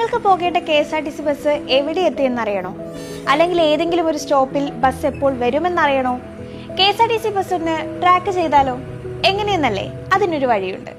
നിങ്ങൾക്ക് പോകേണ്ട KSRTC bus എവിടെ എത്തിയെന്നറിയണോ? അല്ലെങ്കിൽ ഏതെങ്കിലും ഒരു സ്റ്റോപ്പിൽ ബസ് എപ്പോൾ വരുമെന്നറിയണോ? KSRTC ബസ് ഒന്ന് ട്രാക്ക് ചെയ്താലോ? എങ്ങനെയെന്നല്ലേ? അതിനൊരു വഴിയുണ്ട്.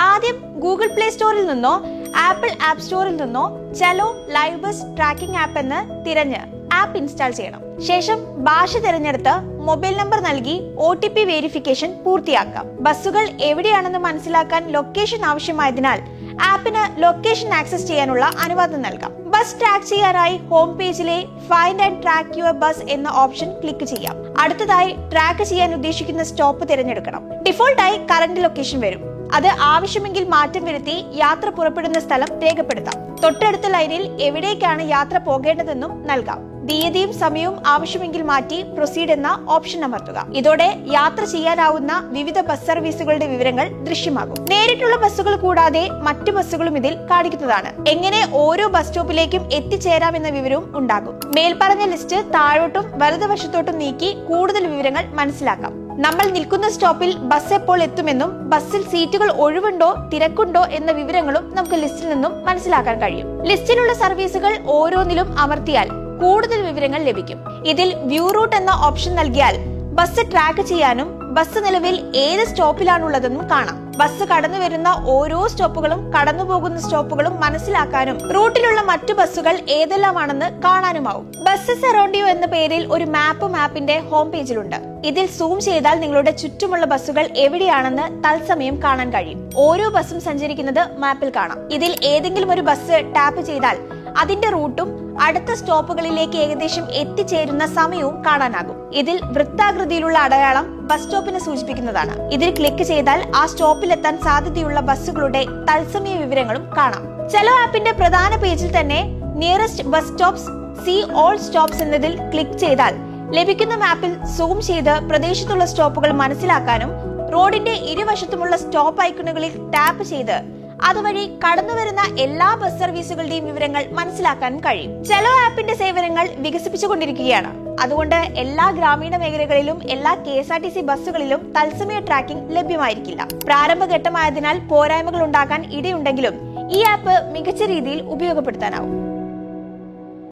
ആദ്യം ഗൂഗിൾ പ്ലേ സ്റ്റോറിൽ നിന്നോ ആപ്പിൾ ആപ്പ് സ്റ്റോറിൽ നിന്നോ ചലോ ലൈവ് ബസ് ട്രാക്കിംഗ് ആപ്പ് എന്ന് തിരഞ്ഞ് ആപ്പ് ഇൻസ്റ്റാൾ ചെയ്യണം. ശേഷം ഭാഷ തിരഞ്ഞെടുത്ത് മൊബൈൽ നമ്പർ നൽകി OTP വെരിഫിക്കേഷൻ പൂർത്തിയാക്കാം. ബസ്സുകൾ എവിടെയാണെന്ന് മനസ്സിലാക്കാൻ ലൊക്കേഷൻ ആവശ്യമായതിനാൽ ആപ്പിന് ലൊക്കേഷൻ ആക്സസ് ചെയ്യാനുള്ള അനുവാദം നൽകാം. ബസ് ട്രാക്ക് ചെയ്യാനായി ഹോം പേജിലെ find and track your bus എന്ന ഓപ്ഷൻ ക്ലിക്ക് ചെയ്യാം. അടുത്തതായി ട്രാക്ക് ചെയ്യാൻ ഉദ്ദേശിക്കുന്ന സ്റ്റോപ്പ് തിരഞ്ഞെടുക്കണം. ഡിഫോൾട്ടായി കറന്റ് ലൊക്കേഷൻ വരും. അത് ആവശ്യമെങ്കിൽ മാറ്റം വരുത്തി യാത്ര പുറപ്പെടുന്ന സ്ഥലം രേഖപ്പെടുത്താം. തൊട്ടടുത്ത ലൈനിൽ എവിടേക്കാണ് യാത്ര പോകേണ്ടതെന്നും നൽകാം. തീയതിയും സമയവും ആവശ്യമെങ്കിൽ മാറ്റി പ്രൊസീഡ് എന്ന ഓപ്ഷൻ അമർത്തുക. ഇതോടെ യാത്ര ചെയ്യാനാവുന്ന വിവിധ ബസ് സർവീസുകളുടെ വിവരങ്ങൾ ദൃശ്യമാകും. നേരിട്ടുള്ള ബസ്സുകൾ കൂടാതെ മറ്റു ബസ്സുകളും ഇതിൽ കാണിക്കുന്നതാണ്. എങ്ങനെ ഓരോ ബസ് സ്റ്റോപ്പിലേക്കും എത്തിച്ചേരാമെന്ന വിവരവും ഉണ്ടാകും. മേൽപ്പറഞ്ഞ ലിസ്റ്റ് താഴോട്ടും വലതുവശത്തോട്ടും നീക്കി കൂടുതൽ വിവരങ്ങൾ മനസ്സിലാക്കാം. നമ്മൾ നിൽക്കുന്ന സ്റ്റോപ്പിൽ ബസ് എപ്പോൾ എത്തുമെന്നും ബസ്സിൽ സീറ്റുകൾ ഒഴിവുണ്ടോ തിരക്കുണ്ടോ എന്ന വിവരങ്ങളും നമുക്ക് ലിസ്റ്റിൽ നിന്നും മനസ്സിലാക്കാൻ കഴിയും. ലിസ്റ്റിലുള്ള സർവീസുകൾ ഓരോന്നിലും അമർത്തിയാൽ കൂടുതൽ വിവരങ്ങൾ ലഭിക്കും. ഇതിൽ വ്യൂ റൂട്ട് എന്ന ഓപ്ഷൻ നൽകിയാൽ ബസ് ട്രാക്ക് ചെയ്യാനും ബസ് നിലവിൽ ഏത് സ്റ്റോപ്പിലാണുള്ളതെന്നും കാണാം. ബസ് കടന്നു വരുന്ന ഓരോ സ്റ്റോപ്പുകളും കടന്നുപോകുന്ന സ്റ്റോപ്പുകളും മനസ്സിലാക്കാനും റൂട്ടിലുള്ള മറ്റു ബസ്സുകൾ ഏതെല്ലാമാണെന്ന് കാണാനുമാവും. ബസ്സസ് അറൗണ്ട് യു എന്ന പേരിൽ ഒരു മാപ്പ് ആപ്പിന്റെ ഹോം പേജിലുണ്ട്. ഇതിൽ സൂം ചെയ്താൽ നിങ്ങളുടെ ചുറ്റുമുള്ള ബസ്സുകൾ എവിടെയാണെന്ന് തത്സമയം കാണാൻ കഴിയും. ഓരോ ബസ്സും സഞ്ചരിക്കുന്നത് മാപ്പിൽ കാണാം. ഇതിൽ ഏതെങ്കിലും ഒരു ബസ് ടാപ്പ് ചെയ്താൽ അതിന്റെ റൂട്ടും അടുത്ത സ്റ്റോപ്പുകളിലേക്ക് ഏകദേശം എത്തിച്ചേരുന്ന സമയവും കാണാനാകും. ഇതിൽ വൃത്താകൃതിയിലുള്ള അടയാളം ബസ് സ്റ്റോപ്പിനെ സൂചിപ്പിക്കുന്നതാണ്. ഇതിൽ ക്ലിക്ക് ചെയ്താൽ ആ സ്റ്റോപ്പിലെത്താൻ സാധ്യതയുള്ള ബസ്സുകളുടെ തത്സമയ വിവരങ്ങളും കാണാം. ചലോ ആപ്പിന്റെ പ്രധാന പേജിൽ തന്നെ nearest bus stops see all stops എന്നതിൽ ക്ലിക്ക് ചെയ്താൽ ലഭിക്കുന്ന മാപ്പിൽ സൂം ചെയ്ത് പ്രദേശത്തുള്ള സ്റ്റോപ്പുകൾ മനസ്സിലാക്കാനും റോഡിന്റെ ഇരുവശത്തുമുള്ള സ്റ്റോപ്പ് ഐക്കണുകളിൽ ടാപ്പ് ചെയ്ത് അതുവഴി കടന്നുവരുന്ന എല്ലാ ബസ് സർവീസുകളുടെയും വിവരങ്ങൾ മനസ്സിലാക്കാനും കഴിയും. ചലോ ആപ്പിന്റെ സേവനങ്ങൾ വികസിപ്പിച്ചുകൊണ്ടിരിക്കുകയാണ്. അതുകൊണ്ട് എല്ലാ ഗ്രാമീണ മേഖലകളിലും എല്ലാ KSRTC ബസ്സുകളിലും തത്സമയ ട്രാക്കിംഗ് ലഭ്യമായിരിക്കില്ല. പ്രാരംഭഘട്ടമായതിനാൽ പോരായ്മകൾ ഉണ്ടാകാൻ ഇടയുണ്ടെങ്കിലും ഈ ആപ്പ് മികച്ച രീതിയിൽ ഉപയോഗപ്പെടുത്താനാവും.